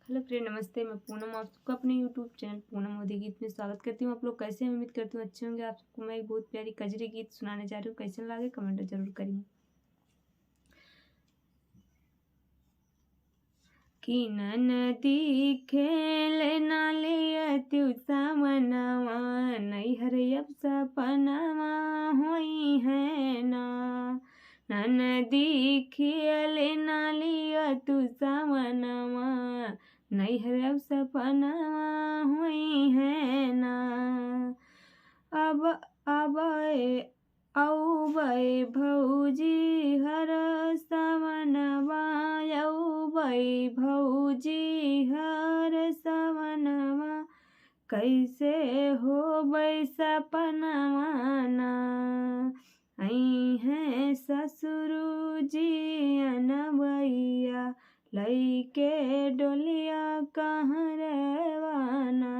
Hello friend, नमस्ते। मैं पूनम आप सबका अपने यूट्यूब चैनल पूनम मोदी गीत में स्वागत करती हूँ। आप लोग कैसे हैं? उम्मीद करती हूँ अच्छे होंगे। आप सबको मैं एक बहुत प्यारी कजरी गीत सुनाने जा रही हूँ। कैसे लगे कमेंट जरूर करिए। कि नदी खेले नाले त्यू सामनावा नैहर अब सपनावा होई है ना। नदी खेले नाले तू सामनावा नैहर अब सपनावा हुई है ना। अब औबै भौजी हर सवनवा औबै भौजी हर सवनवा कैसे होबै सपनवा ना। आई हैं ससुरु जी अनवैया लैके डोलिया कहाँ रवाना।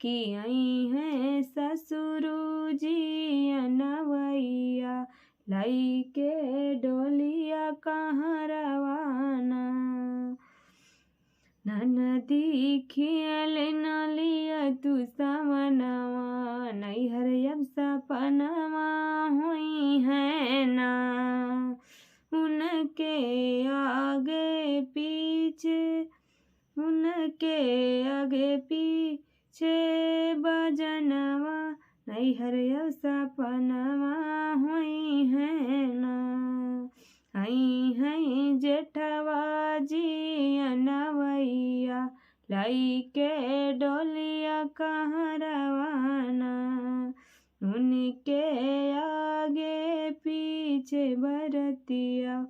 कि आई हैं ससुरु जी अनवैया लैके डोलिया कहाँ रवाना। नदी खेल नालिया तू सवनवा नैहर अब सपनवा हुई है ना। उनके आगे पीछे बजनवा नैहर अब सपनवा हुई है ना। आई हैं जेठवा जी अनवैया लैके डोलिया कहाँ रवाना। उनके आगे पीछे बरतिया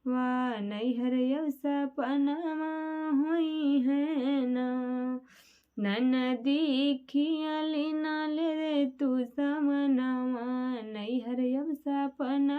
वा नैहर अब सपनवा हुई है ना। नदी खियाली नाले तू समनवा नैहर अब सपना